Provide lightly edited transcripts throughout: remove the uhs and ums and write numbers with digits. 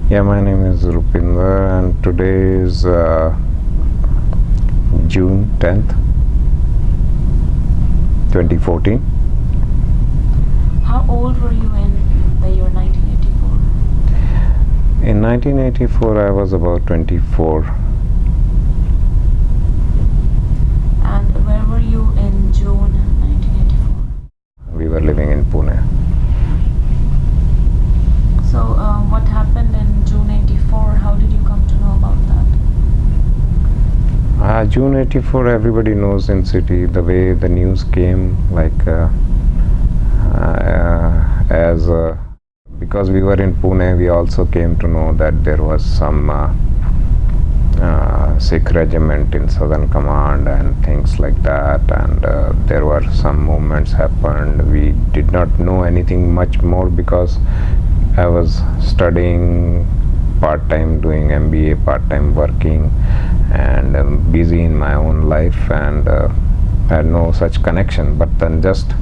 Yeah, my name is Rupinder, and today is June 10th, 2014. How old were you in the year 1984? In 1984, I was about 24. And where were you in June 1984? We were living in Pune. So, what happened in June 84? How did you come to know about that? June 84, everybody knows in city the way the news came, like because we were in Pune, we also came to know that there was some Sikh regiment in Southern Command and things like that, and there were some movements happened. We did not know anything much more because I was studying part-time, doing MBA, part-time working, and busy in my own life, and had no such connection. But then just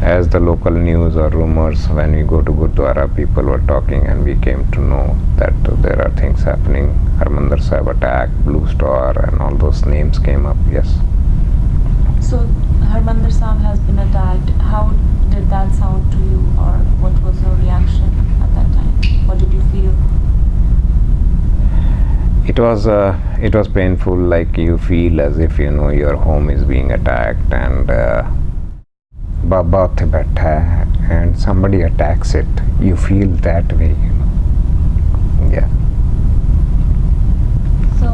as the local news or rumors, when we go to Gurdwara, people were talking, and we came to know that there are things happening. Harmandir Sahib attack, Blue Star, and all those names came up. Yes. So, Harmandir Sahib has been attacked. How did that sound to you, or what was your reaction at that time? What did you feel? It was painful. Like you feel as if your home is being attacked, and Baba ਉੱਥੇ ਬੈਠਾ ਹੈ and somebody attacks it. You feel that way, Yeah. So,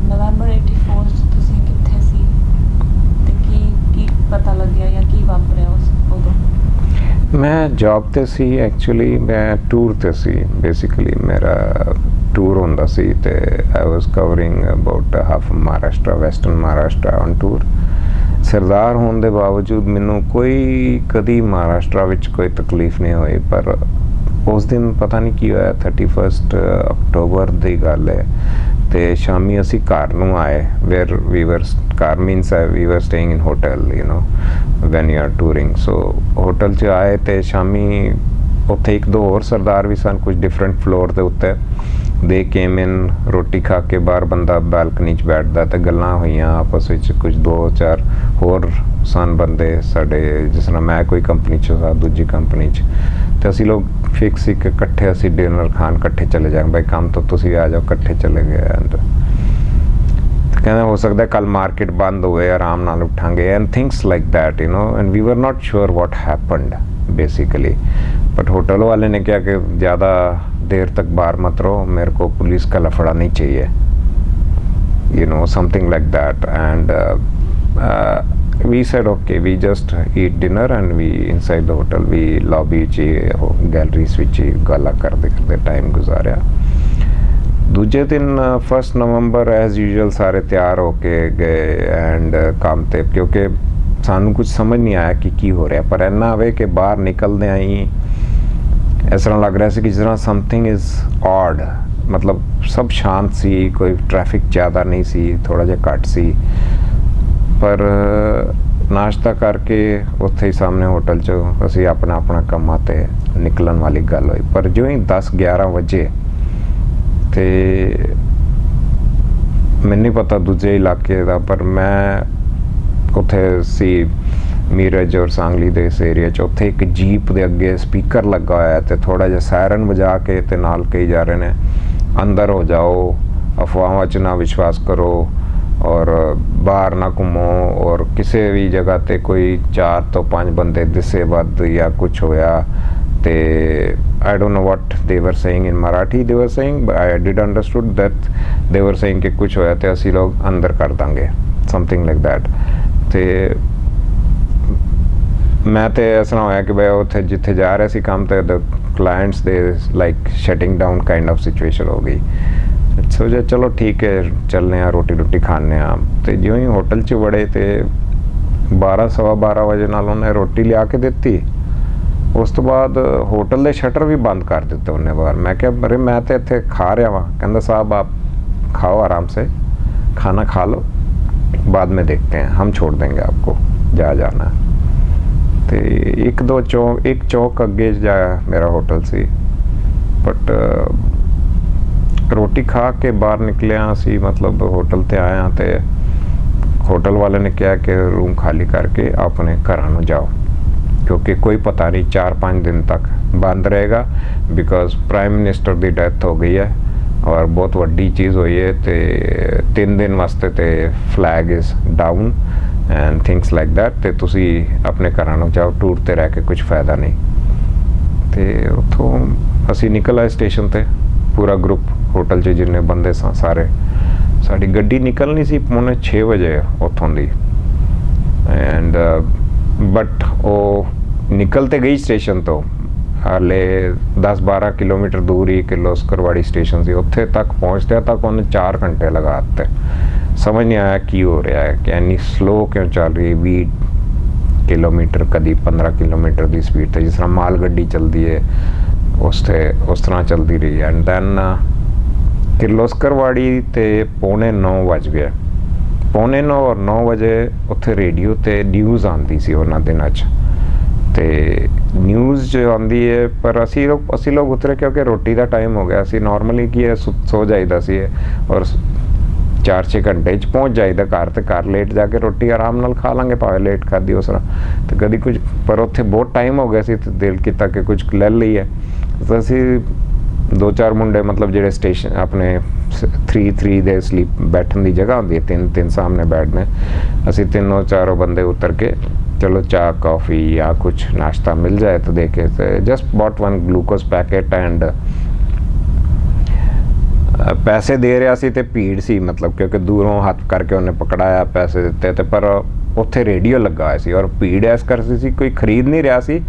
November 84 'ਚ ਤੁਸੀਂ ਕਿੱਥੇ ਸੀ ਤੇ ਕੀ ਪਤਾ ਲੱਗਿਆ ਜਾਂ ਕੀ ਵਾਪਰਿਆ ਉਦੋਂ? ਮੈਂ ਜੌਬ ਤੇ ਸੀ, ਐਕਚੁਅਲੀ ਮੈਂ ਟੂਰ ਤੇ ਸੀ। ਬੇਸਿਕਲੀ ਮੇਰਾ ਟੂਰ ਹੁੰਦਾ ਸੀ ਤੇ I was covering about half Maharashtra, western Maharashtra on tour. ਸਰਦਾਰ ਹੋਣ ਦੇ ਬਾਵਜੂਦ ਮੈਨੂੰ ਕੋਈ ਕਦੀ ਮਹਾਰਾਸ਼ਟਰ ਵਿੱਚ ਕੋਈ ਤਕਲੀਫ ਨਹੀਂ ਹੋਈ, ਪਰ ਉਸ ਦਿਨ ਪਤਾ ਨਹੀਂ ਕੀ ਹੋਇਆ, 31 ਅਕਤੂਬਰ ਦੀ ਗੱਲ ਹੈ ਤੇ ਸ਼ਾਮੀ ਅਸੀਂ ਘਰ ਨੂੰ ਆਏ, ਵੇਅਰ ਵੀ ਵਰ ਕਾਰ ਮੀਨਸ ਵੀ ਵਰ staying in hotel when you are touring. So hotel 'ਚ ਆਏ ਤੇ ਸ਼ਾਮੀ ਉੱਥੇ ਇੱਕ ਦੋ ਹੋਰ ਸਰਦਾਰ ਵੀ ਸਨ, ਕੁਝ ਡਿਫਰੈਂਟ ਫਲੋਰ ਦੇ ਉੱਤੇ। ਦੇ ਕੇਮ ਇਨ, ਰੋਟੀ ਖਾ ਕੇ ਬਾਹਰ ਬੰਦਾ ਬਾਲਕਨੀ 'ਚ ਬੈਠਦਾ ਤੇ ਗੱਲਾਂ ਹੋਈਆਂ ਆਪਸ ਵਿੱਚ। ਕੁਝ 2-4 ਹੋਰ ਸਨ ਬੰਦੇ ਸਾਡੇ, ਜਿਸ ਤਰ੍ਹਾਂ ਮੈਂ ਕੋਈ ਕੰਪਨੀ 'ਚ ਸਾਂ, ਦੂਜੀ ਕੰਪਨੀ 'ਚ, ਤੇ ਅਸੀਂ ਲੋਕ ਫਿਕਸ ਇੱਕ ਇਕੱਠੇ ਅਸੀਂ ਡਿਨਰ ਖਾਣ ਇਕੱਠੇ ਚਲੇ ਜਾਵਾਂਗੇ। ਬਾਈ ਕੰਮ ਤੋਂ ਤੁਸੀਂ ਆ ਜਾਓ, ਇਕੱਠੇ ਚਲੇ ਗਏ। ਐਂਡ ਕਹਿੰਦਾ ਹੋ ਸਕਦਾ ਕੱਲ ਮਾਰਕੀਟ ਬੰਦ ਹੋਵੇ, ਆਰਾਮ ਨਾਲ ਉੱਠਾਂਗੇ and things like that and we were not sure what happened basically. But hotel वाले ने क्या कि ज़्यादा देर तक बाहर मत रहो, मेरे को पुलिस का लफड़ा नहीं चाहिए, something like that. And we said okay, we just eat dinner and we inside the hotel we lobby च गैलरीज ਵਿੱਚ ਗੱਲਾਂ ਕਰਦੇ ਟਾਈਮ ਗੁਜ਼ਾਰਿਆ। ਦੂਜੇ ਦਿਨ 1 ਨਵੰਬਰ ਐਜ਼ ਯੂਜੂਅਲ ਸਾਰੇ ਤਿਆਰ ਹੋ ਕੇ ਗਏ ਐਂਡ ਕੰਮ ਤੇ, ਕਿਉਂਕਿ ਸਾਨੂੰ ਕੁਝ ਸਮਝ ਨਹੀਂ ਆਇਆ ਕਿ ਕੀ ਹੋ ਰਿਹਾ, ਪਰ ਇੰਨਾ ਹੋਵੇ ਕਿ ਬਾਹਰ ਨਿਕਲਦੇ ਆਈ ਇਸ ਤਰ੍ਹਾਂ ਲੱਗ ਰਿਹਾ ਸੀ ਕਿ ਜਿਸ ਤਰ੍ਹਾਂ ਸਮਥਿੰਗ ਇਜ਼ ਔਡ, ਮਤਲਬ ਸਭ ਸ਼ਾਂਤ ਸੀ, ਕੋਈ ਟ੍ਰੈਫਿਕ ਜ਼ਿਆਦਾ ਨਹੀਂ ਸੀ, ਥੋੜ੍ਹਾ ਜਿਹਾ ਘੱਟ ਸੀ। ਪਰ ਨਾਸ਼ਤਾ ਕਰਕੇ ਉੱਥੇ ਹੀ ਸਾਹਮਣੇ ਹੋਟਲ 'ਚ ਅਸੀਂ ਆਪਣਾ ਕੰਮਾਂ 'ਤੇ ਨਿਕਲਣ ਵਾਲੀ ਗੱਲ ਹੋਈ। ਪਰ ਜਿਉਂ ਹੀ 10-11 ਵਜੇ ਤੇ ਮੈਨੂੰ ਨਹੀਂ ਪਤਾ ਦੂਜੇ ਇਲਾਕੇ ਦਾ, ਪਰ ਮੈਂ ਉੱਥੇ ਸੀ ਮੀਰਜ ਔਰ ਸਾਂਗਲੀ ਦੇ ਇਸ ਏਰੀਆ 'ਚ। ਉੱਥੇ ਇੱਕ ਜੀਪ ਦੇ ਅੱਗੇ ਸਪੀਕਰ ਲੱਗਾ ਹੋਇਆ ਤੇ ਥੋੜ੍ਹਾ ਜਿਹਾ ਸਾਇਰਨ ਵਜਾ ਕੇ ਤੇ ਨਾਲ ਕਹੀ ਜਾ ਰਹੇ ਨੇ ਅੰਦਰ ਹੋ ਜਾਓ, ਅਫਵਾਹਾਂ 'ਚ ਨਾ ਵਿਸ਼ਵਾਸ ਕਰੋ ਔਰ ਬਾਹਰ ਨਾ ਘੁੰਮੋ, ਔਰ ਕਿਸੇ ਵੀ ਜਗ੍ਹਾ 'ਤੇ ਕੋਈ 4 ਤੋਂ 5 ਬੰਦੇ ਦਿਸੇ ਵੱਧ ਜਾਂ ਕੁਛ ਹੋਇਆ ਤੇ I don't know what they were saying in Marathi they were saying, but I did understood that they were saying ਕਿ ਕੁਛ ਹੋਇਆ ਤੇ ਅਸੀਂ ਲੋਕ ਅੰਦਰ ਕਰ ਦਾਂਗੇ, something like that। ਤੇ ਮੈਂ ਤੇ ਇਸ ਤਰ੍ਹਾਂ ਹੋਇਆ ਕਿ ਬਈ ਉੱਥੇ ਜਿੱਥੇ ਜਾ ਰਿਹਾ ਸੀ ਕੰਮ ਤੇ ਕਲਾਇੰਟਸ ਦੇ like shutting down kind of situation ਹੋ ਗਈ। ਸੋਚਿਆ ਚਲੋ ਠੀਕ ਹੈ ਚੱਲਦੇ ਹਾਂ, ਰੋਟੀ ਖਾਂਦੇ ਹਾਂ। ਤੇ ਜਿਉਂ ਹੀ ਹੋਟਲ 'ਚ ਵੜੇ ਤੇ 12-12:15 ਵਜੇ ਨਾਲ ਉਹਨੇ ਰੋਟੀ ਲਿਆ ਕੇ ਦਿੱਤੀ। ਉਸ ਤੋਂ ਬਾਅਦ ਹੋਟਲ ਦੇ ਸ਼ਟਰ ਵੀ ਬੰਦ ਕਰ ਦਿੱਤੇ ਉਹਨੇ ਬਾਹਰ। ਮੈਂ ਕਿਹਾ ਅਰੇ ਮੈਂ ਤਾਂ ਇੱਥੇ ਖਾ ਰਿਹਾ ਵਾਂ। ਕਹਿੰਦਾ ਸਾਹਿਬ ਆਪ खाओ आराम से, खाना खा लो, बाद में देखते हैं, हम छोड़ देंगे आपको जहाँ जाना। तो एक चौक अगे जा मेरा होटल सी ਬਟ ਰੋਟੀ ਖਾ ਕੇ ਬਾਹਰ ਨਿਕਲਿਆ ਅਸੀਂ, ਮਤਲਬ ਹੋਟਲ ਤੇ ਆਇਆ ਤੇ ਹੋਟਲ ਵਾਲੇ ਨੇ ਕਿਹਾ ਕਿ ਰੂਮ ਖਾਲੀ ਕਰਕੇ ਆਪਣੇ ਘਰਾਂ ਨੂੰ ਜਾਓ, ਕਿਉਂਕਿ ਕੋਈ ਪਤਾ ਨਹੀਂ 4-5 ਦਿਨ ਤੱਕ ਬੰਦ ਰਹੇਗਾ, ਬਿਕॉज ਪ੍ਰਾਈਮ ਮਿਨਿਸਟਰ ਦੀ ਡੈਥ ਹੋ ਗਈ ਹੈ ਔਰ ਬਹੁਤ ਵੱਡੀ ਚੀਜ਼ ਹੋਈ ਹੈ ਤੇ 3 ਦਿਨ ਵਾਸਤੇ ਤੇ flag is down and things like that, ਤੇ ਤੁਸੀਂ ਆਪਣੇ ਘਰਾਂ ਨੂੰ ਜਾਓ, ਟੂਰ ਤੇ ਰਹਿ ਕੇ ਕੁਝ ਫਾਇਦਾ ਨਹੀਂ। ਤੇ ਉੱਥੋਂ ਅਸੀਂ ਨਿਕਲ ਆਏ ਸਟੇਸ਼ਨ ਤੇ, ਪੂਰਾ ਗਰੁੱਪ ਹੋਟਲ 'ਚ ਜਿੰਨੇ ਬੰਦੇ ਸਾਂ ਸਾਰੇ। ਸਾਡੀ ਗੱਡੀ ਨਿਕਲਣੀ ਸੀ 6:45 ਵਜੇ ਉੱਥੋਂ ਦੀ, ਐਂਡ ਬਟ ਉਹ ਨਿਕਲ ਤੇ ਗਈ ਸਟੇਸ਼ਨ ਤੋਂ, ਹਾਲੇ 10-12 ਕਿਲੋਮੀਟਰ ਦੂਰ ਹੀ ਕਿਰਲੋਸਕਰਵਾੜੀ ਸਟੇਸ਼ਨ ਸੀ, ਉੱਥੇ ਤੱਕ ਪਹੁੰਚਦਿਆਂ ਤੱਕ ਉਹਨੇ 4 ਘੰਟੇ ਲਗਾ ਦਿੱਤੇ। ਸਮਝ ਨਹੀਂ ਆਇਆ ਕੀ ਹੋ ਰਿਹਾ ਹੈ, ਕਿ ਇੰਨੀ ਸਲੋ ਕਿਉਂ ਚੱਲ ਰਹੀ ਹੈ, 20 ਕਿਲੋਮੀਟਰ ਕਦੀ 15 ਕਿਲੋਮੀਟਰ ਦੀ ਸਪੀਡ ਤੇ, ਜਿਸ ਤਰ੍ਹਾਂ ਮਾਲ ਗੱਡੀ ਚੱਲਦੀ ਹੈ ਉਸ ਤਰ੍ਹਾਂ ਚੱਲਦੀ ਰਹੀ। ਐਂਡ ਦੈਨ ਕਿਰਲੋਸਕਰਵਾੜੀ ਤੇ 8:45 ਵੱਜ ਗਏ, 8:45 ਔਰ 9 ਵਜੇ ਉੱਥੇ ਰੇਡੀਓ ਤੇ ਨਿਊਜ਼ ਆਉਂਦੀ ਸੀ ਉਹਨਾਂ ਦਿਨਾਂ 'ਚ, ਤੇ ਨਿਊਜ਼ ਜੋ ਆਉਂਦੀ ਹੈ, ਪਰ ਅਸੀਂ ਲੋਕ ਉਤਰੇ ਕਿਉਂਕਿ ਰੋਟੀ ਦਾ ਟਾਈਮ ਹੋ ਗਿਆ ਸੀ। ਨਾਰਮਲੀ ਕੀ ਹੈ, ਸੋ ਜਾਈਦਾ ਸੀ ਔਰ 4-6 ਘੰਟੇ 'ਚ ਪਹੁੰਚ ਜਾਈਦਾ ਘਰ, ਤੇ ਘਰ ਲੇਟ ਜਾ ਕੇ ਰੋਟੀ ਆਰਾਮ ਨਾਲ ਖਾ ਲਾਂਗੇ, ਭਾਵੇਂ ਲੇਟ ਖਾਧੀ ਉਸ ਤਰ੍ਹਾਂ, ਤੇ ਕਦੀ ਕੁਝ, ਪਰ ਉੱਥੇ ਬਹੁਤ ਟਾਈਮ ਹੋ ਗਿਆ ਸੀ ਤੇ ਦਿਲ ਕੀਤਾ ਕਿ ਕੁਝ ਲੈ ਲਈਏ। ਤਾਂ ਅਸੀਂ 2-4 ਮੁੰਡੇ, ਮਤਲਬ ਜਿਹੜੇ ਸਟੇਸ਼ਨ ਆਪਣੇ 3 ਦੇ ਸਲੀਪ ਬੈਠਣ ਦੀ ਜਗ੍ਹਾ ਹੁੰਦੀ ਹੈ, 3 ਸਾਹਮਣੇ ਬੈਠਦੇ, ਅਸੀਂ 3-4 ਬੰਦੇ ਉਤਰ ਕੇ ਚਲੋ ਚਾਹ ਕॉफ़ी या कुछ नाश्ता मिल जाए तो देखे, तो just bought 1 glucose packet and पैसे दे रहा सी, ते भीड़ सी, मतलब क्योंकि दूरों हथ करके उन्हें पकड़ाया, पैसे दिते, ते पर उत्थे रेडियो लगा सी और भीड़ इस करती सी, कोई खरीद नहीं रहा सी,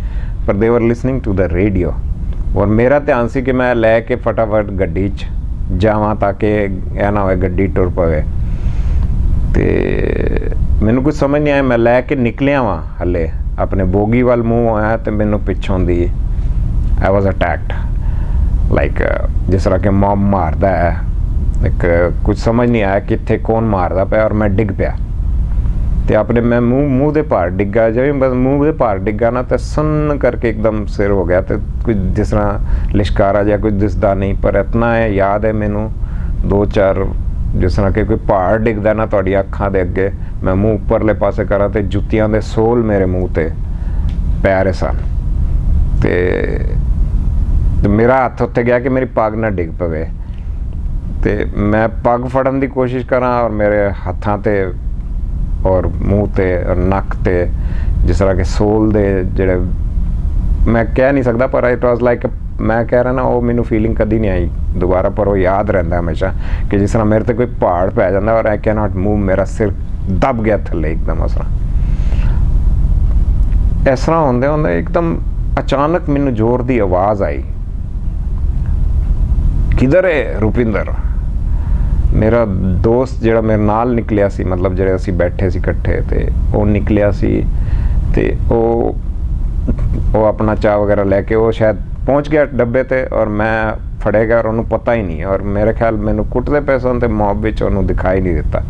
पर they were listening to the radio. और मेरा ध्यान सी कि मैं लैके फटाफट गड्डी 'ਚ जावां ताकि यह ना होए गड्डी टुर पवे, ਤੇ ਮੈਨੂੰ ਕੁਝ ਸਮਝ ਨਹੀਂ ਆਇਆ। ਮੈਂ ਲੈ ਕੇ ਨਿਕਲਿਆ ਵਾਂ, ਹਲੇ ਆਪਣੇ ਬੋਗੀ ਵੱਲ ਮੂੰਹ ਆਇਆ ਤੇ ਮੈਨੂੰ ਪਿੱਛੋਂ ਦੀ ਆਈ ਵਾਜ਼ ਅਟੈਕਡ, ਲਾਈਕ ਜਿਸ ਤਰ੍ਹਾਂ ਕਿ ਮੌਬ ਮਾਰਦਾ ਹੈ, ਇੱਕ ਕੁਝ ਸਮਝ ਨਹੀਂ ਆਇਆ ਕਿੱਥੇ ਕੌਣ ਮਾਰਦਾ ਪਿਆ, ਔਰ ਮੈਂ ਡਿੱਗ ਪਿਆ ਤੇ ਆਪਣੇ ਮੈਂ ਮੂੰਹ ਦੇ ਭਾਰ ਡਿੱਗਾ, ਜਿਵੇਂ ਬਸ ਮੂੰਹ ਦੇ ਭਾਰ ਡਿੱਗਾ ਨਾ, ਤੇ ਸੁੰਨ ਕਰਕੇ ਇੱਕਦਮ ਸਿਰ ਹੋ ਗਿਆ, ਤੇ ਕੁਝ ਜਿਸ ਤਰ੍ਹਾਂ ਲਿਸ਼ਕਾਰਾ ਜਿਹਾ ਕੁਝ ਦਿਸਦਾ ਨਹੀਂ, ਪਰ ਇਤਨਾ ਹੈ ਯਾਦ ਹੈ ਮੈਨੂੰ 2-4, ਜਿਸ ਤਰ੍ਹਾਂ ਕਿ ਕੋਈ ਪਹਾੜ ਡਿੱਗਦਾ ਨਾ ਤੁਹਾਡੀ ਅੱਖਾਂ ਦੇ ਅੱਗੇ, ਮੈਂ ਮੂੰਹ ਉੱਪਰਲੇ ਪਾਸੇ ਕਰਾਂ ਤੇ ਜੁੱਤੀਆਂ ਦੇ ਸੋਲ ਮੇਰੇ ਮੂੰਹ ਤੇ ਪੈ ਰਹੇ ਸਨ, ਤੇ ਮੇਰਾ ਹੱਥ ਉੱਤੇ ਗਿਆ ਕਿ ਮੇਰੀ ਪੱਗ ਨਾ ਡਿੱਗ ਪਵੇ, ਤੇ ਮੈਂ ਪੱਗ ਫੜਨ ਦੀ ਕੋਸ਼ਿਸ਼ ਕਰਾਂ ਔਰ ਮੇਰੇ ਹੱਥਾਂ ਤੇ ਔਰ ਮੂੰਹ ਤੇ ਔਰ ਨੱਕ ਤੇ ਜਿਸ ਤਰ੍ਹਾਂ ਕਿ ਸੋਲ ਦੇ ਜਿਹੜੇ, ਮੈਂ ਕਹਿ ਨਹੀਂ ਸਕਦਾ, ਪਰ ਇਟ ਵਾਜ਼ ਲਾਈਕ, ਮੈਂ ਕਹਿ ਰਿਹਾ ਨਾ, ਉਹ ਮੈਨੂੰ ਫੀਲਿੰਗ ਕਦੀ ਨਹੀਂ ਆਈ ਦੁਬਾਰਾ, ਪਰ ਉਹ ਯਾਦ ਰਹਿੰਦਾ ਹਮੇਸ਼ਾ ਕਿ ਜਿਸ ਤਰ੍ਹਾਂ ਮੇਰੇ ਤੇ ਕੋਈ ਪਹਾੜ ਪੈ ਜਾਂਦਾ ਔਰ ਆਈ ਕੈਨ ਨਾਟ ਮੂਵ, ਮੇਰਾ ਸਿਰ ਦਬ ਗਿਆ ਥੱਲੇ ਇੱਕਦਮ। ਇਸ ਤਰ੍ਹਾਂ ਹੁੰਦੇ ਇੱਕਦਮ ਅਚਾਨਕ ਮੈਨੂੰ ਜ਼ੋਰ ਦੀ ਆਵਾਜ਼ ਆਈ, ਕਿਧਰ ਹੈ ਰੁਪਿੰਦਰ? ਮੇਰਾ ਦੋਸਤ ਜਿਹੜਾ ਮੇਰੇ ਨਾਲ ਨਿਕਲਿਆ ਸੀ, ਮਤਲਬ ਜਿਹੜੇ ਅਸੀਂ ਬੈਠੇ ਸੀ ਇਕੱਠੇ, ਤੇ ਉਹ ਨਿਕਲਿਆ ਸੀ, ਤੇ ਉਹ ਆਪਣਾ ਚਾਹ ਵਗੈਰਾ ਲੈ ਕੇ ਉਹ ਸ਼ਾਇਦ ਪਹੁੰਚ ਗਿਆ ਡੱਬੇ ਤੇ, ਔਰ ਮੈਂ ਫੜੇ ਗਿਆ ਔਰ ਉਹਨੂੰ ਪਤਾ ਹੀ ਨਹੀਂ, ਔਰ ਮੇਰੇ ਖਿਆਲ ਮੈਨੂੰ ਕੁੱਟਦੇ ਪਏ ਸਨ ਤੇ ਮੌਬ ਵਿੱਚ ਉਹਨੂੰ ਦਿਖਾਈ ਨਹੀਂ ਦਿੱਤਾ,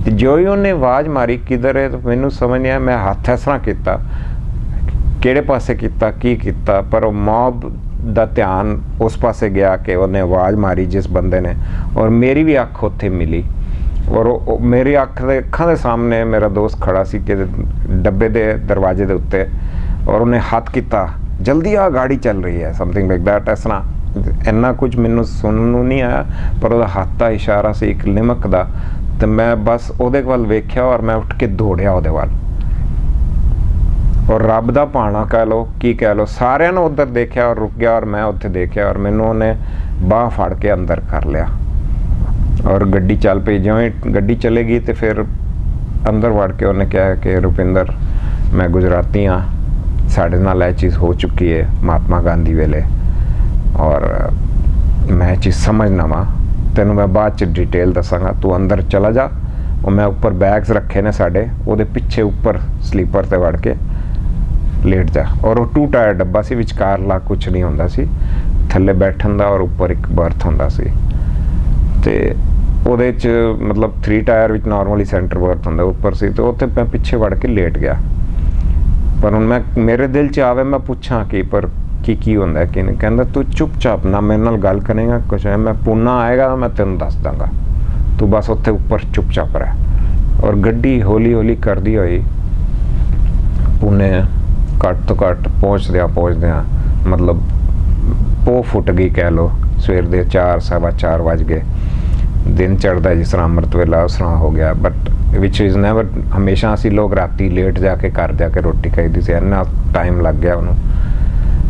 ਤੇ ਜੋ ਹੀ ਉਹਨੇ ਆਵਾਜ਼ ਮਾਰੀ ਕਿਧਰ ਹੈ, ਤਾਂ ਮੈਨੂੰ ਸਮਝ ਨਹੀਂ ਆਇਆ, ਮੈਂ ਹੱਥ ਇਸ ਤਰ੍ਹਾਂ ਕੀਤਾ, ਕਿਹੜੇ ਪਾਸੇ ਕੀਤਾ, ਕੀ ਕੀਤਾ, ਪਰ ਉਹ ਮੌਬ ਦਾ ਧਿਆਨ ਉਸ ਪਾਸੇ ਗਿਆ ਕਿ ਉਹਨੇ ਆਵਾਜ਼ ਮਾਰੀ ਜਿਸ ਬੰਦੇ ਨੇ, ਔਰ ਮੇਰੀ ਵੀ ਅੱਖ ਉੱਥੇ ਮਿਲੀ, ਔਰ ਉਹ ਮੇਰੀ ਅੱਖਾਂ ਦੇ ਸਾਹਮਣੇ ਮੇਰਾ ਦੋਸਤ ਖੜਾ ਸੀ ਕਿ ਡੱਬੇ ਦੇ ਦਰਵਾਜ਼ੇ ਦੇ ਉੱਤੇ, ਔਰ ਉਹਨੇ ਹੱਥ ਕੀਤਾ, ਜਲਦੀ ਆ ਗਾੜੀ ਚੱਲ ਰਹੀ ਹੈ, ਸਮਥਿੰਗ ਲਾਈਕ ਦੈਟ। ਇਸ ਤਰ੍ਹਾਂ ਇੰਨਾ ਕੁਝ ਮੈਨੂੰ ਸੁਣਨ ਨੂੰ ਨਹੀਂ ਆਇਆ, ਪਰ ਉਹਦਾ ਹੱਥ ਦਾ ਇਸ਼ਾਰਾ ਸੀ ਇੱਕ ਲਿਮਕ ਦਾ, ਤੇ ਮੈਂ ਬਸ ਉਹਦੇ ਵੱਲ ਵੇਖਿਆ ਔਰ ਮੈਂ ਉੱਠ ਕੇ ਦੌੜਿਆ ਉਹਦੇ ਵੱਲ, ਔਰ ਰੱਬ ਦਾ ਭਾਣਾ ਕਹਿ ਲਓ, ਕੀ ਕਹਿ ਲਓ, ਸਾਰਿਆਂ ਨੂੰ ਉੱਧਰ ਦੇਖਿਆ ਔਰ ਰੁਕ ਗਿਆ, ਔਰ ਮੈਂ ਉੱਥੇ ਦੇਖਿਆ, ਔਰ ਮੈਨੂੰ ਉਹਨੇ ਬਾਂਹ ਫੜ ਕੇ ਅੰਦਰ ਕਰ ਲਿਆ, ਔਰ ਗੱਡੀ ਚੱਲ ਪਈ। ਜਿਵੇਂ ਗੱਡੀ ਚਲੇਗੀ ਤੇ ਫਿਰ ਅੰਦਰ ਵੜ ਕੇ ਉਹਨੇ ਕਿਹਾ ਕਿ ਰੁਪਿੰਦਰ, ਮੈਂ ਗੁਜਰਾਤੀ ਹਾਂ, ਸਾਡੇ ਨਾਲ ਇਹ ਚੀਜ਼ ਹੋ ਚੁੱਕੀ ਹੈ ਮਹਾਤਮਾ ਗਾਂਧੀ ਵੇਲੇ, ਔਰ ਮੈਂ ਇਹ ਚੀਜ਼ ਸਮਝਣਾ ਵਾ, ਤੈਨੂੰ ਮੈਂ ਬਾਅਦ 'ਚ ਡਿਟੇਲ ਦੱਸਾਂਗਾ, ਤੂੰ ਅੰਦਰ ਚਲਾ ਜਾ। ਉਹ ਮੈਂ ਉੱਪਰ ਬੈਗਸ ਰੱਖੇ ਨੇ ਸਾਡੇ, ਉਹਦੇ ਪਿੱਛੇ ਉੱਪਰ ਸਲੀਪਰ ਤੇ ਵੜ ਕੇ ਲੇਟ ਜਾ, ਔਰ ਉਹ 2 ਟਾਇਰ ਡੱਬਾ ਸੀ, ਵਿਚਕਾਰਲਾ ਕੁਛ ਨਹੀਂ ਹੁੰਦਾ ਸੀ, ਥੱਲੇ ਬੈਠਣ ਦਾ ਔਰ ਉੱਪਰ ਇੱਕ ਬਰਥ ਹੁੰਦਾ ਸੀ, ਤੇ ਉਹਦੇ 'ਚ ਮਤਲਬ 3 ਟਾਇਰ ਵਿੱਚ ਨਾਰਮਲੀ ਸੈਂਟਰ ਬਰਥ ਹੁੰਦਾ ਉੱਪਰ ਸੀ, ਤੇ ਉੱਥੇ ਮੈਂ ਪਿੱਛੇ ਵੜ ਕੇ ਲੇਟ ਗਿਆ। ਪਰ ਹੁਣ ਮੈਂ ਮੇਰੇ ਦਿਲ 'ਚ ਆਵੇ ਮੈਂ ਪੁੱਛਾਂ ਕੀ, ਪਰ ਕੀ ਹੁੰਦਾ ਕਿ ਨਹੀਂ। ਕਹਿੰਦਾ ਤੂੰ ਚੁੱਪਚਾਪ ਨਾ ਮੇਰੇ ਨਾਲ ਗੱਲ ਕਰੇਗਾ ਕੁਛ ਹੈ, ਮੈਂ ਪੂਨਾ ਆਏਗਾ ਮੈਂ ਤੈਨੂੰ ਦੱਸ ਦਾਂਗਾ, ਤੂੰ ਬਸ ਉੱਥੇ ਉੱਪਰ ਚੁੱਪਚਾਪ ਰਹਿ। ਔਰ ਗੱਡੀ ਹੌਲੀ ਹੌਲੀ ਕਰਦੀ ਹੋਈ ਪੂਨੇ ਘੱਟ ਤੋਂ ਘੱਟ ਪਹੁੰਚਦਿਆਂ ਮਤਲਬ ਪੋ ਫੁੱਟ ਗਈ ਕਹਿ ਲਓ। ਸਵੇਰ ਦੇ 4 ਸਵਾ 4 ਵੱਜ ਗਏ, ਦਿਨ ਚੜ੍ਹਦਾ ਜਿਸ ਤਰ੍ਹਾਂ ਅੰਮ੍ਰਿਤ ਵੇਲਾ ਉਸ ਤਰ੍ਹਾਂ ਹੋ ਗਿਆ। ਬਟ ਵਿਚ ਇਜ਼ ਨੈਵਰ, ਹਮੇਸ਼ਾ ਅਸੀਂ ਲੋਕ ਰਾਤੀ ਲੇਟ ਜਾ ਕੇ ਘਰ ਜਾ ਕੇ ਰੋਟੀ ਖਾਈਦੀ ਸੀ। ਇੰਨਾ ਟਾਈਮ ਲੱਗ ਗਿਆ ਉਹਨੂੰ।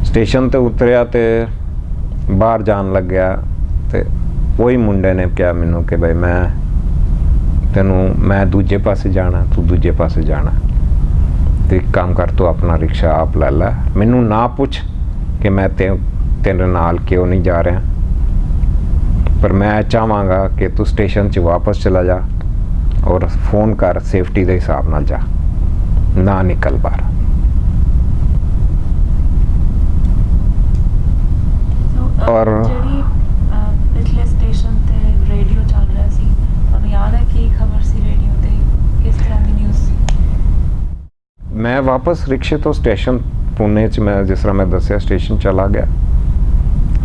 ਸਟੇਸ਼ਨ ਤੇ ਉਤਰਿਆ ਤੇ ਬਾਹਰ ਜਾਣ ਲੱਗਿਆ ਤੇ ਉਹੀ ਮੁੰਡੇ ਨੇ ਕਿਹਾ ਮੈਨੂੰ ਕਿ ਬਈ ਮੈਂ ਦੂਜੇ ਪਾਸੇ ਜਾਣਾ, ਤੂੰ ਦੂਜੇ ਪਾਸੇ ਜਾਣਾ ਤੇ ਇੱਕ ਕੰਮ ਕਰ, ਤੂੰ ਆਪਣਾ ਰਿਕਸ਼ਾ ਆਪ ਲੈ ਲੈ, ਮੈਨੂੰ ਨਾ ਪੁੱਛ ਕਿ ਮੈਂ ਤੇਰੇ ਨਾਲ ਕਿਉਂ ਨਹੀਂ ਜਾ ਰਿਹਾ, ਪਰ ਮੈਂ ਚਾਹਾਂਗਾ ਕਿ ਤੂੰ ਸਟੇਸ਼ਨ 'ਚ ਵਾਪਸ ਚਲਾ ਜਾ ਔਰ ਫੋਨ ਕਰ, ਸੇਫਟੀ ਦੇ ਹਿਸਾਬ ਨਾਲ ਜਾ, ਨਾ ਨਿਕਲ ਬਾਹਰ। ਔਰ ਜਿਹੜੀ ਪਿਛਲੇ ਸਟੇਸ਼ਨ ਤੇ ਰੇਡੀਓ ਚੱਲ ਰਿਹਾ ਸੀ, ਤੁਹਾਨੂੰ ਯਾਦ ਹੈ ਕੀ ਖਬਰ ਸੀ ਰੇਡੀਓ ਤੇ, ਕਿਸ ਤਰ੍ਹਾਂ ਦੀ ਨਿਊਜ਼ ਸੀ? ਮੈਂ ਵਾਪਸ ਰਿਕਸ਼ੇ ਤੋਂ ਸਟੇਸ਼ਨ ਪੁਣੇ 'ਚ, ਮੈਂ ਜਿਸ ਤਰ੍ਹਾਂ ਮੈਂ ਦੱਸਿਆ ਸਟੇਸ਼ਨ ਚਲਾ ਗਿਆ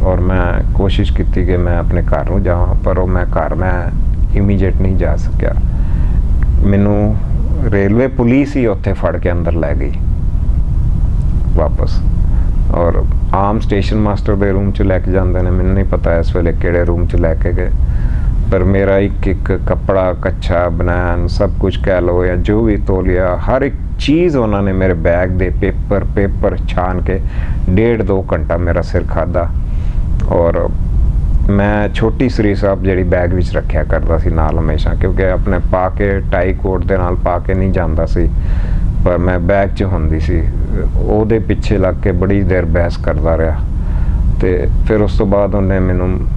ਔਰ ਮੈਂ ਕੋਸ਼ਿਸ਼ ਕੀਤੀ ਕਿ ਮੈਂ ਆਪਣੇ ਘਰ ਨੂੰ ਜਾਵਾਂ, ਪਰ ਉਹ ਮੈਂ ਇਮੀਡੀਏਟ ਨਹੀਂ ਜਾ ਸਕਿਆ। ਮੈਨੂੰ ਰੇਲਵੇ ਪੁਲਿਸ ਹੀ ਉੱਥੇ ਫੜ ਕੇ ਅੰਦਰ ਲੈ ਗਈ ਵਾਪਸ, ਔਰ ਆਮ ਸਟੇਸ਼ਨ ਮਾਸਟਰ ਦੇ ਰੂਮ 'ਚ ਲੈ ਕੇ ਜਾਂਦੇ ਨੇ, ਮੈਨੂੰ ਨਹੀਂ ਪਤਾ ਇਸ ਵੇਲੇ ਕਿਹੜੇ ਰੂਮ 'ਚ ਲੈ ਕੇ ਗਏ, ਪਰ ਮੇਰਾ ਇੱਕ ਕੱਪੜਾ, ਕੱਛਾ, ਬਨੈਨ, ਸਭ ਕੁਝ ਕਹਿ ਲਓ ਜਾਂ ਜੋ ਵੀ ਤੋਲਿਆ, ਹਰ ਇੱਕ ਚੀਜ਼ ਉਹਨਾਂ ਨੇ ਮੇਰੇ ਬੈਗ ਦੇ ਪੇਪਰ ਛਾਨ ਕੇ 1.5-2 ਘੰਟਾ ਮੇਰਾ ਸਿਰ ਖਾਦਾ। ਔਰ ਮੈਂ ਛੋਟੀ ਸਰੀ ਸਾਹਿਬ ਜਿਹੜੀ ਬੈਗ ਵਿੱਚ ਰੱਖਿਆ ਕਰਦਾ ਸੀ ਨਾਲ ਹਮੇਸ਼ਾ, ਕਿਉਂਕਿ ਆਪਣੇ ਪਾ ਕੇ ਟਾਈ ਕੋਟ ਦੇ ਨਾਲ ਪਾ ਕੇ ਨਹੀਂ ਜਾਂਦਾ ਸੀ, ਪਰ ਮੈਂ ਬੈਗ 'ਚ ਹੁੰਦੀ ਸੀ। ਉਹਦੇ ਪਿੱਛੇ ਲੱਗ ਕੇ ਬੜੀ ਦੇਰ ਬਹਿਸ ਕਰਦਾ ਰਿਹਾ ਤੇ ਫਿਰ ਉਸ ਤੋਂ ਬਾਅਦ ਉਹਨੇ ਮੈਨੂੰ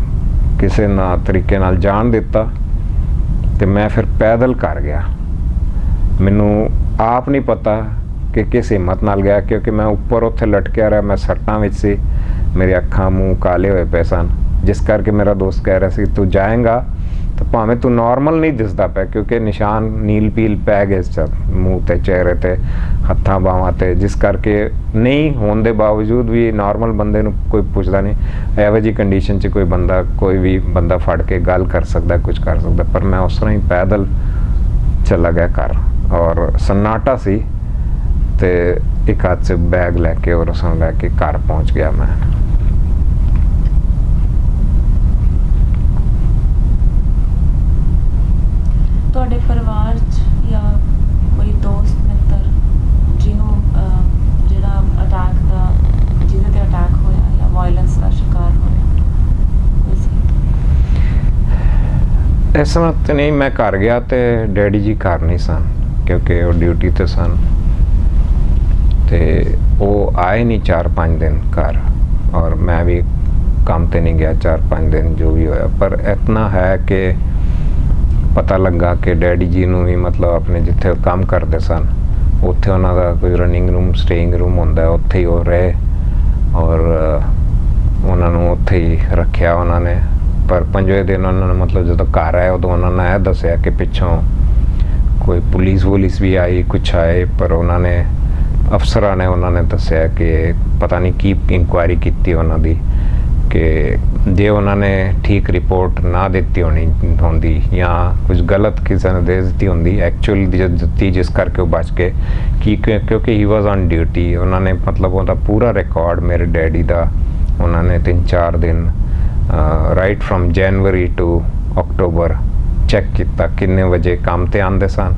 ਕਿਸੇ ਨਾ ਤਰੀਕੇ ਨਾਲ ਜਾਣ ਦਿੱਤਾ ਤੇ ਮੈਂ ਫਿਰ ਪੈਦਲ ਘਰ ਗਿਆ। ਮੈਨੂੰ ਆਪ ਨਹੀਂ ਪਤਾ ਕਿ ਕਿਸ ਹਿੰਮਤ ਨਾਲ ਗਿਆ, ਕਿਉਂਕਿ ਮੈਂ ਉੱਪਰ ਉੱਥੇ ਲਟਕਿਆ ਰਿਹਾ, ਮੈਂ ਸੱਟਾਂ ਵਿੱਚ ਸੀ, ਮੇਰੀ ਅੱਖਾਂ ਮੂੰਹ ਕਾਲੇ ਹੋਏ ਪਏ ਸਨ, ਜਿਸ ਕਰਕੇ ਮੇਰਾ ਦੋਸਤ ਕਹਿ ਰਿਹਾ ਸੀ ਤੂੰ ਜਾਏਂਗਾ ਤਾਂ ਭਾਵੇਂ ਤੂੰ ਨਾਰਮਲ ਨਹੀਂ ਦਿਸਦਾ ਪਿਆ, ਕਿਉਂਕਿ ਨਿਸ਼ਾਨ ਨੀਲ ਪੀਲ ਪੈ ਗਏ ਮੂੰਹ ਤੇ, ਚਿਹਰੇ ਤੇ, ਹੱਥਾਂ ਬਾਹਾਂ ਤੇ, ਜਿਸ ਕਰਕੇ ਨਹੀਂ ਹੋਣ ਦੇ ਬਾਵਜੂਦ ਵੀ ਨਾਰਮਲ ਬੰਦੇ ਨੂੰ ਕੋਈ ਪੁੱਛਦਾ ਨਹੀਂ। ਇਹੋ ਜਿਹੀ ਕੰਡੀਸ਼ਨ 'ਚ ਕੋਈ ਵੀ ਬੰਦਾ ਫੜ ਕੇ ਗੱਲ ਕਰ ਸਕਦਾ, ਕੁਝ ਕਰ ਸਕਦਾ, ਪਰ ਮੈਂ ਉਸ ਤਰ੍ਹਾਂ ਹੀ ਪੈਦਲ ਚਲਾ ਗਿਆ ਘਰ। ਔਰ ਸन्नाटा ਸੀ ਤੇ ਇੱਕ ਹੱਥ 'ਚ ਬੈਗ ਲੈ ਕੇ ਔਰ ਉਸ ਨੂੰ ਲੈ ਕੇ ਘਰ ਪਹੁੰਚ ਗਿਆ ਮੈਂ। ਤੁਹਾਡੇ ਪਰਿਵਾਰ 'ਚ ਜਾਂ ਕੋਈ ਦੋਸਤ ਮਿੱਤਰ ਜਿਹਨੂੰ ਜਿਹੜਾ ਜਿਹਦੇ ਤੇ ਅਟੈਕ ਹੋਇਆ ਜਾਂ ਵਾਇਲੈਂਸ ਦਾ ਸ਼ਿਕਾਰ ਹੋਇਆ ਕੋਈ ਸੀ? ਇਸ ਤਰ੍ਹਾਂ ਤਾਂ ਨਹੀਂ, ਮੈਂ ਘਰ ਗਿਆ ਤੇ ਡੈਡੀ ਜੀ ਘਰ ਨਹੀਂ ਸਨ, ਕਿਉਂਕਿ ਉਹ ਡਿਊਟੀ ਤੇ ਸਨ ਤੇ ਉਹ ਆਏ ਨਹੀਂ 4-5 ਦਿਨ ਘਰ, ਔਰ ਮੈਂ ਵੀ ਕੰਮ ਤੇ ਨਹੀਂ ਗਿਆ 4-5 ਦਿਨ ਜੋ ਵੀ ਹੋਇਆ। ਪਰ ਇਤਨਾ ਹੈ ਕਿ ਪਤਾ ਲੱਗਾ ਕਿ ਡੈਡੀ ਜੀ ਨੂੰ ਵੀ ਮਤਲਬ ਆਪਣੇ ਜਿੱਥੇ ਉਹ ਕੰਮ ਕਰਦੇ ਸਨ ਉੱਥੇ ਉਹਨਾਂ ਦਾ ਕੋਈ ਰਨਿੰਗ ਰੂਮ, ਸਟੇਇੰਗ ਰੂਮ ਹੁੰਦਾ, ਉੱਥੇ ਹੀ ਉਹ ਰਹੇ ਔਰ ਉਹਨਾਂ ਨੂੰ ਉੱਥੇ ਹੀ ਰੱਖਿਆ ਉਹਨਾਂ ਨੇ। ਪਰ 5ਵੇਂ ਦਿਨ ਉਹਨਾਂ ਨੇ ਮਤਲਬ ਜਦੋਂ ਘਰ ਆਏ ਉਦੋਂ ਉਹਨਾਂ ਨੇ ਇਹ ਦੱਸਿਆ ਕਿ ਪਿੱਛੋਂ ਕੋਈ ਪੁਲਿਸ ਵੀ ਆਈ, ਕੁਛ ਆਏ, ਪਰ ਉਹਨਾਂ ਨੇ ਅਫਸਰਾਂ ਨੇ ਉਹਨਾਂ ਨੇ ਦੱਸਿਆ ਕਿ ਪਤਾ ਨਹੀਂ ਕੀ ਇਨਕੁਆਇਰੀ ਕੀਤੀ ਉਹਨਾਂ ਦੀ, ਕਿ ਜੇ ਉਹਨਾਂ ਨੇ ਠੀਕ ਰਿਪੋਰਟ ਨਾ ਦਿੱਤੀ ਹੁੰਦੀ ਜਾਂ ਕੁਝ ਗਲਤ ਕਿਸੇ ਨੇ ਦੇ ਦਿੱਤੀ ਹੁੰਦੀ, ਐਕਚੁਅਲੀ ਦਿੱਤੀ, ਜਿਸ ਕਰਕੇ ਉਹ ਬਚ ਗਏ, ਕਿਉਂਕਿ ਹੀ ਵਾਜ਼ ਔਨ ਡਿਊਟੀ। ਉਹਨਾਂ ਨੇ ਮਤਲਬ ਉਹਦਾ ਪੂਰਾ ਰਿਕਾਰਡ ਮੇਰੇ ਡੈਡੀ ਦਾ ਉਹਨਾਂ ਨੇ 3-4 ਦਿਨ ਰਾਈਟ ਫਰੋਮ ਜਨਵਰੀ ਟੂ ਅਕਤੂਬਰ ਚੈੱਕ ਕੀਤਾ, ਕਿੰਨੇ ਵਜੇ ਕੰਮ ਤੇ ਆਉਂਦੇ ਸਨ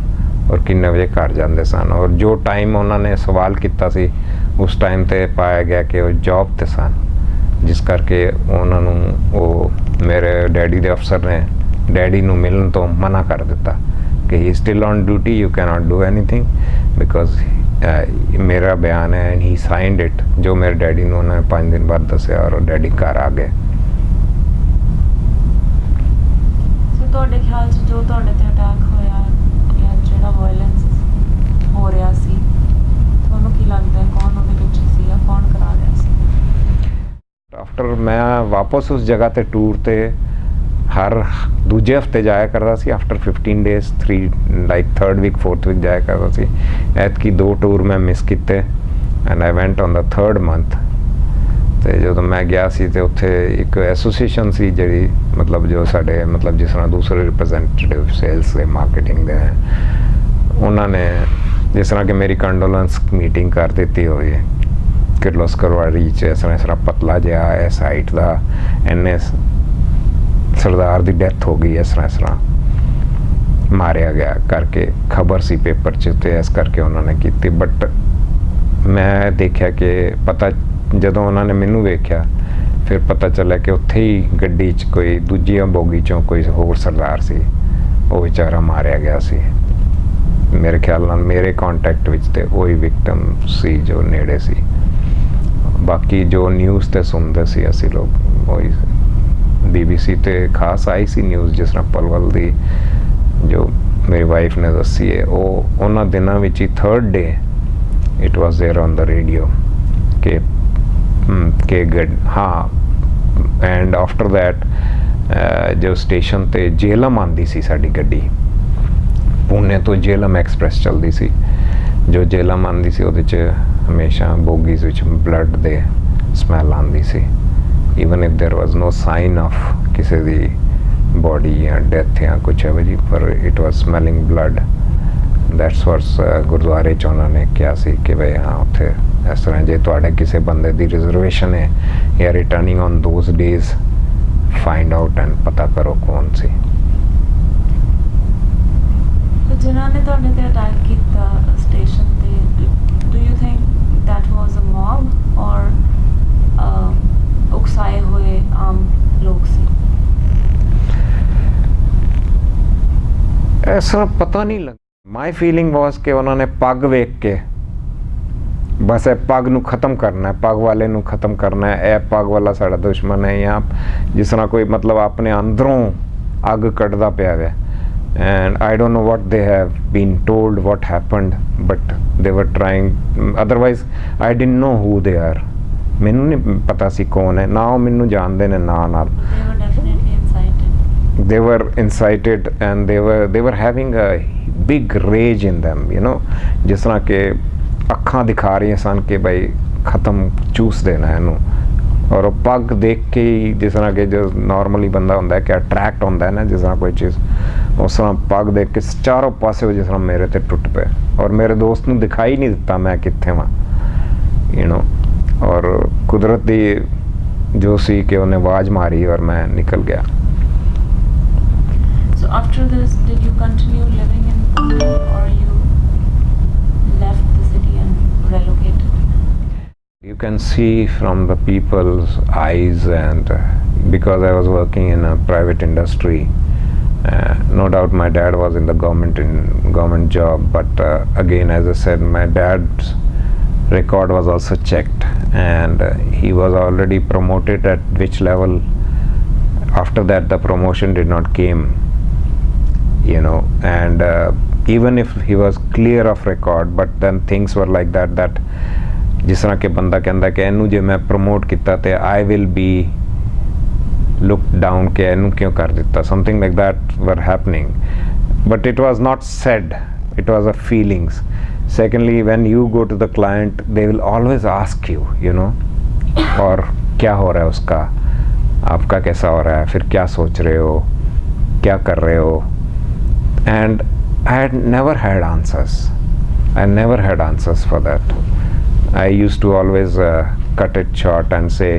ਔਰ ਕਿੰਨੇ ਵਜੇ ਘਰ ਜਾਂਦੇ ਸਨ, ਔਰ ਜੋ ਟਾਈਮ ਉਹਨਾਂ ਨੇ ਸਵਾਲ ਕੀਤਾ ਸੀ ਉਸ ਟਾਈਮ ਤੇ ਪਾਇਆ ਗਿਆ ਕਿ ਉਹ ਜੌਬ ਤੇ ਸਨ, ਜਿਸ ਕਰਕੇ ਉਹਨਾਂ ਨੂੰ ਉਹ ਮੇਰੇ ਡੈਡੀ ਦੇ ਅਫਸਰ ਨੇ ਡੈਡੀ ਨੂੰ ਮਿਲਣ ਤੋਂ ਮਨਾ ਕਰ ਦਿੱਤਾ ਕਿ he still on duty, you cannot do anything, because ਮੇਰਾ ਬਿਆਨ ਹੈ ਐਂਡ ਹੀ ਸਾਈਨਡ ਇਟ, ਜੋ ਮੇਰੇ ਡੈਡੀ ਨੂੰ ਉਹਨਾਂ ਨੇ 5 ਦਿਨ ਬਾਅਦ ਦੱਸਿਆ ਔਰ ਡੈਡੀ ਘਰ ਆ ਗਏ। ਤੁਹਾਡੇ ਖਿਆਲ 'ਚ ਜੋ ਤੁਹਾਡੇ ਤੇ ਅਟੈਕ ਹੋਇਆ ਜਾਂ ਜਿਹੜਾ ਵਾਇਲੈਂਸ ਹੋ ਰਿਹਾ ਸੀ, ਤੁਹਾਨੂੰ ਕੀ ਲੱਗਦਾ ਹੈ ਕੌਣ ਉਹਦੇ ਪਿੱਛੇ ਸੀ ਜਾਂ ਕੌਣ ਕਰਾ ਰਿਹਾ ਸੀ? ਆਫਟਰ ਮੈਂ ਵਾਪਸ ਉਸ ਜਗ੍ਹਾ ਤੇ ਟੂਰ ਤੇ ਹਰ ਦੂਜੇ ਹਫਤੇ ਜਾਇਆ ਕਰਦਾ ਸੀ, after 15 days 3rd week 4th week ਜਾਇਆ ਕਰਦਾ ਸੀ। ਐਤਕੀ 2 ਟੂਰ ਮੈਂ ਮਿਸ ਕੀਤੇ and I ਵੈਂਟ on the 3rd month ਤੇ ਜਦੋਂ ਮੈਂ ਗਿਆ ਸੀ ਤੇ ਉੱਥੇ ਇੱਕ ਐਸੋਸੀਏਸ਼ਨ ਸੀ ਜਿਹੜੀ ਮਤਲਬ ਜੋ ਸਾਡੇ ਮਤਲਬ ਜਿਸ ਤਰ੍ਹਾਂ ਦੂਸਰੇ ਰਿਪਰੈਜ਼ੈਂਟੇਟਿਵ ਸੇਲਸ ਦੇ ਮਾਰਕੀਟਿੰਗ ਦੇ ਉਹਨਾਂ ਨੇ ਜਿਸ ਤਰ੍ਹਾਂ ਕਿ ਮੇਰੀ ਕੰਡੋਲੈਂਸ ਮੀਟਿੰਗ ਕਰ ਦਿੱਤੀ ਹੋਈ ਹੈ ਕਿਰਲੋਸਕਰ ਵਾਲੀ 'ਚ ਇਸ ਤਰ੍ਹਾਂ ਪਤਲਾ ਜਿਹਾ ਹੈ ਸਾਈਟ ਦਾ ਇੰਨੇ ਸਰਦਾਰ ਦੀ ਡੈਥ ਹੋ ਗਈ ਇਸ ਤਰ੍ਹਾਂ ਮਾਰਿਆ ਗਿਆ ਕਰਕੇ ਖਬਰ ਸੀ ਪੇਪਰ 'ਚ ਤੇ ਇਸ ਕਰਕੇ ਉਹਨਾਂ ਨੇ ਕੀਤੀ ਬਟ ਮੈਂ ਦੇਖਿਆ ਕਿ ਪਤਾ ਜਦੋਂ ਉਹਨਾਂ ਨੇ ਮੈਨੂੰ ਵੇਖਿਆ ਫਿਰ ਪਤਾ ਚੱਲਿਆ ਕਿ ਉੱਥੇ ਹੀ ਗੱਡੀ 'ਚ ਕੋਈ ਦੂਜੀਆਂ ਬੋਗੀ 'ਚੋਂ ਕੋਈ ਹੋਰ ਸਰਦਾਰ ਸੀ ਉਹ ਵਿਚਾਰਾ ਮਾਰਿਆ ਗਿਆ ਸੀ ਮੇਰੇ ਖਿਆਲ ਨਾਲ ਮੇਰੇ ਕੰਟੈਕਟ ਵਿੱਚ ਤੇ ਉਹੀ ਵਿਕਟਮ ਸੀ ਜੋ ਨੇੜੇ ਸੀ ਬਾਕੀ ਜੋ ਨਿਊਜ਼ ਤੇ ਸੁਣਦੇ ਸੀ ਅਸੀਂ ਲੋਕ ਉਹੀ BBC ਤੇ ਖਾਸ ਆਈ ਸੀ ਨਿਊਜ਼ ਜਿਸ ਤਰ੍ਹਾਂ ਪਲਵਲ ਦੀ ਜੋ ਮੇਰੀ ਵਾਈਫ ਨੇ ਦੱਸੀ ਹੈ ਉਹ ਉਹਨਾਂ ਦਿਨਾਂ ਵਿੱਚ ਹੀ 3rd day it was there on the radio ਕਿ ਗੁੱਡ ਹਾਂ ਐਂਡ ਆਫਟਰ ਦੈਟ ਜੋ ਸਟੇਸ਼ਨ ਤੇ ਜੇਲਮ ਆਉਂਦੀ ਸੀ ਸਾਡੀ ਗੱਡੀ ਪੁਣੇ ਤੋਂ ਜੇਲਮ ਐਕਸਪ੍ਰੈਸ ਚੱਲਦੀ ਸੀ ਜੋ ਜੇਲਮ ਆਉਂਦੀ ਸੀ ਉਹਦੇ 'ਚ ਹਮੇਸ਼ਾ ਬੋਗੀਜ਼ ਵਿੱਚ ਬਲੱਡ ਦੇ ਸਮੈਲ ਆਉਂਦੀ ਸੀ ਈਵਨ ਇਫ ਦੇਰ ਵਾਜ਼ ਨੋ ਸਾਈਨ ਆਫ ਕਿਸੇ ਦੀ ਬੋਡੀ ਜਾਂ ਡੈਥ ਜਾਂ ਕੁਛ ਹੈ ਜੀ ਪਰ it was smelling blood that's what's ਗੁਰਦੁਆਰੇ 'ਚ ਉਹਨਾਂ ਨੇ ਕਿਹਾ ਸੀ ਕਿ ਬਈ ਹਾਂ ਉੱਥੇ ਇਸ ਤਰ੍ਹਾਂ ਜੇ ਤੁਹਾਡੇ ਕਿਸੇ ਬੰਦੇ ਦੀ ਰਿਜ਼ਰਵੇਸ਼ਨ ਹੈ ਜਾਂ returning on those days find out and ਪਤਾ ਕਰੋ ਕੌਣ ਸੀ ਜਿਨ੍ਹਾਂ ਨੇ ਤੁਹਾਡੇ ਤੇ ਅਟੈਕ ਕੀਤਾ ਸਟੇਸ਼ਨ ਤੇ do you think that was a mob or ਉਕਸਾਏ ਹੋਏ ਆਮ ਲੋਕ ਸੀ ਐਸਾ ਪਤਾ ਨਹੀਂ ਲੱਗਾ ਮਾਈ ਫੀਲਿੰਗ ਵਾਸ ਕਿ ਉਹਨਾਂ ਨੇ ਪੱਗ ਵੇਖ ਕੇ ਬਸ ਇਹ ਪੱਗ ਨੂੰ ਖਤਮ ਕਰਨਾ ਹੈ ਪੱਗ ਵਾਲੇ ਨੂੰ ਖਤਮ ਕਰਨਾ ਹੈ ਇਹ ਪੱਗ ਵਾਲਾ ਸਾਡਾ ਦੁਸ਼ਮਣ ਹੈ ਜਾਂ ਜਿਸ ਤਰ੍ਹਾਂ ਕੋਈ ਮਤਲਬ ਆਪਣੇ ਅੰਦਰੋਂ ਅੱਗ ਕੱਢਦਾ ਪਿਆ ਹੈ and I don't know what they have been told what happened but they were trying otherwise I didn't know who they are ਮੈਨੂੰ ਨਹੀਂ ਪਤਾ ਸੀ ਕੌਣ ਹੈ ਨਾ ਉਹ ਮੈਨੂੰ ਜਾਣਦੇ ਨੇ ਨਾ ਨਾਲ they were incited and they were having a big rage in them you know ਜਿਸ ਤਰ੍ਹਾਂ ਕਿ ਅੱਖਾਂ ਦਿਖਾ ਰਹੀਆਂ ਸਨ ਕਿ ਭਾਈ ਖਤਮ ਚੂਸ ਦੇਣਾ ਇਹਨੂੰ ਔਰ ਉਹ ਪੱਗ ਦੇਖ ਕੇ ਹੀ ਜਿਸ ਤਰ੍ਹਾਂ ਕਿ ਜੋ ਨਾਰਮਲੀ ਬੰਦਾ ਹੁੰਦਾ ਕਿ ਅਟਰੈਕਟ ਹੁੰਦਾ ਹੈ ਨਾ ਜਿਸ ਤਰ੍ਹਾਂ ਕੋਈ ਚੀਜ਼ ਉਸ ਤਰ੍ਹਾਂ ਪੱਗ ਦੇਖ ਕੇ ਚਾਰੋਂ ਪਾਸੇ ਜਿਸ ਤਰ੍ਹਾਂ ਮੇਰੇ ਤੇ ਟੁੱਟ ਪਏ ਔਰ ਮੇਰੇ ਦੋਸਤ ਨੂੰ ਦਿਖਾਈ ਨਹੀਂ ਦਿੱਤਾ ਮੈਂ ਕਿੱਥੇ ਵਾਂ ਯੂ نو ਔਰ ਕੁਦਰਤ ਦੀ ਜੋ ਸੀ ਕਿ ਉਹਨੇ ਆਵਾਜ਼ ਮਾਰੀ ਔਰ ਮੈਂ ਨਿਕਲ ਗਿਆ So after this, did you continue living in Pune or you left the city and relocated? You can see from the people's eyes and because I was working in a private industry, no doubt my dad was in the government job, but again, as I said, my dad's record was also checked and he was already promoted at which level. After that, the promotion did not came, you know, and even if he was clear of record, but then things were like that ਜਿਸ ਤਰ੍ਹਾਂ ਕਿ ਬੰਦਾ ਕਹਿੰਦਾ ਕਿ ਇਹਨੂੰ ਜੇ ਮੈਂ promote ਕੀਤਾ ਤੇ I will be look down ਕਿ ਇਹਨੂੰ ਕਿਉਂ ਕਰ ਦਿੱਤਾ something like that were happening but it was not sad it was a feelings secondly when you go to the client they will always ask you you know और क्या हो रहा है उसका आपका कैसा हो रहा है फिर क्या सोच रहे हो क्या कर रहे हो and I had never had answers for that I used to always cut it short and say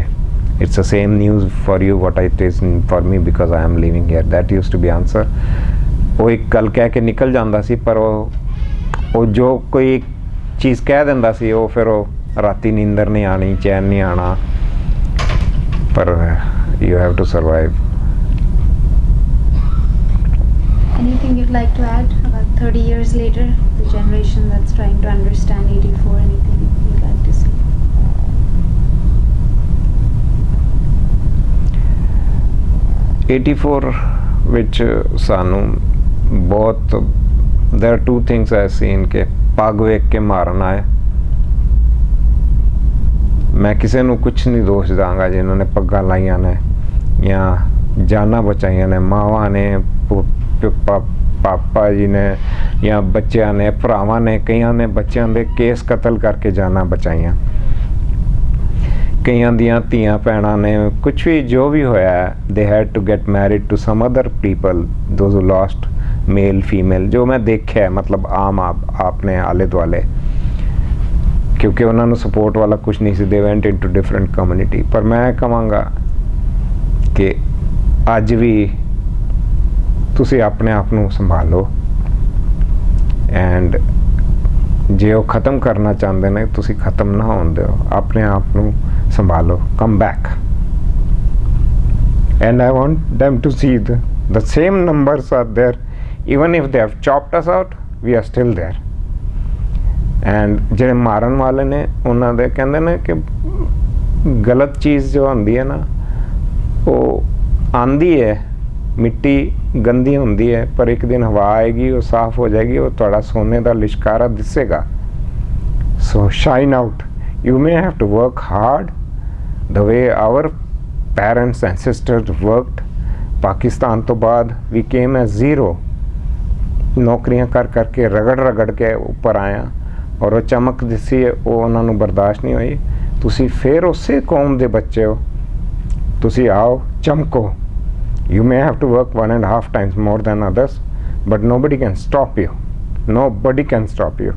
it's the same news for you what it is for me because I am living here that used to be answer ਉਹ ਇੱਕ ਗੱਲ ਕਹਿ ਕੇ ਨਿਕਲ ਜਾਂਦਾ ਸੀ ਪਰ ਉਹ ਜੋ ਕੋਈ ਚੀਜ਼ ਕਹਿ ਦਿੰਦਾ ਸੀ ਉਹ ਫਿਰ ਉਹ ਰਾਤੀ ਨੀਂਦਰ ਨਹੀਂ ਆਣੀ ਚੈਨ ਨਹੀਂ ਆਣਾ ਪਰ you have to survive. Anything you'd like to add about 30 years later, the generation that's trying to understand 84, anything you'd like to say? '84 ਵਿੱਚ ਸਾਨੂੰ ਬਹੁਤ there are two things I have seen ਕਿ ਪੱਗ ਵੇਖ ਕੇ ਮਾਰਨਾ ਹੈ ਮੈਂ ਕਿਸੇ ਨੂੰ ਕੁਛ ਨਹੀਂ ਦੋਸ਼ ਦਾਂਗਾ ਜਿਨ੍ਹਾਂ ਨੇ ਪੱਗਾਂ ਲਾਈਆਂ ਨੇ ਜਾਂ ਜਾਨਾਂ ਬਚਾਈਆਂ ਨੇ ਮਾਵਾਂ ਨੇ ਪਾਪਾ ਜੀ ਨੇ ਜਾਂ ਬੱਚਿਆਂ ਨੇ ਭਰਾਵਾਂ ਨੇ ਕਈਆਂ ਨੇ ਬੱਚਿਆਂ ਦੇ ਕੇਸ ਕਤਲ ਕਰਕੇ ਜਾਨਾਂ ਬਚਾਈਆਂ ਕਈਆਂ ਦੀਆਂ ਧੀਆਂ ਭੈਣਾਂ ਨੇ ਕੁਛ ਵੀ ਜੋ ਵੀ ਹੋਇਆ they had to get married to some other people those who lost male female, ਜੋ ਮੈਂ ਦੇਖਿਆ ਮਤਲਬ ਆਮ ਆਪਣੇ ਆਲੇ ਦੁਆਲੇ, ਕਿਉਂਕਿ ਉਹਨਾਂ ਨੂੰ ਸਪੋਰਟ ਵਾਲਾ ਕੁਝ ਨਹੀਂ ਸੀ, ਦੇ ਵੈਂਟ ਇਨਟੂ ਡਿਫਰੈਂਟ ਕਮਿਊਨਿਟੀ। ਪਰ ਮੈਂ ਕਹਾਂਗਾ ਕਿ ਅੱਜ ਵੀ ਤੁਸੀਂ ਆਪਣੇ ਆਪ ਨੂੰ ਸੰਭਾਲੋ, ਐਂਡ ਜੇ ਉਹ ਖਤਮ ਕਰਨਾ ਚਾਹੁੰਦੇ ਨੇ ਤੁਸੀਂ ਖਤਮ ਨਾ ਹੋਣ ਦਿਓ, ਆਪਣੇ ਆਪ ਨੂੰ ਸੰਭਾਲੋ, come back. And I want them to see the same numbers are there, even if they have chopped us out, we are still there। And ਜਿਹੜੇ ਮਾਰਨ ਵਾਲੇ ਨੇ ਉਹਨਾਂ ਦੇ ਕਹਿੰਦੇ ਨੇ ਕਿ ਗਲਤ ਚੀਜ਼ ਜੋ ਹੁੰਦੀ ਹੈ ਨਾ ਉਹ ਆਂਦੀ ਹੈ, ਮਿੱਟੀ ਗੰਦੀ ਹੁੰਦੀ ਹੈ, ਪਰ ਇੱਕ ਦਿਨ ਹਵਾ ਆਏਗੀ, ਉਹ ਸਾਫ਼ ਹੋ ਜਾਏਗੀ, ਉਹ ਤੁਹਾਡਾ ਸੋਨੇ ਦਾ ਲਿਸ਼ਕਾਰਾ ਦਿਸੇਗਾ। So shine out, you may have to work hard the way our parents and sisters worked। Pakistan ਤੋਂ ਬਾਅਦ we came as zero, ਨੌਕਰੀਆਂ ਕਰ ਕਰਕੇ ਰਗੜ ਕੇ ਉੱਪਰ ਆਇਆ, ਔਰ ਉਹ ਚਮਕ ਦਿਸੀ ਉਹ ਉਹਨਾਂ ਨੂੰ ਬਰਦਾਸ਼ਤ ਨਹੀਂ ਹੋਈ। ਤੁਸੀਂ ਫਿਰ ਉਸੇ ਕੌਮ ਦੇ ਬੱਚੇ ਹੋ, ਤੁਸੀਂ ਆਓ ਚਮਕੋ। You may have to work 1.5 times more than others, but nobody can stop you. Nobody can stop you.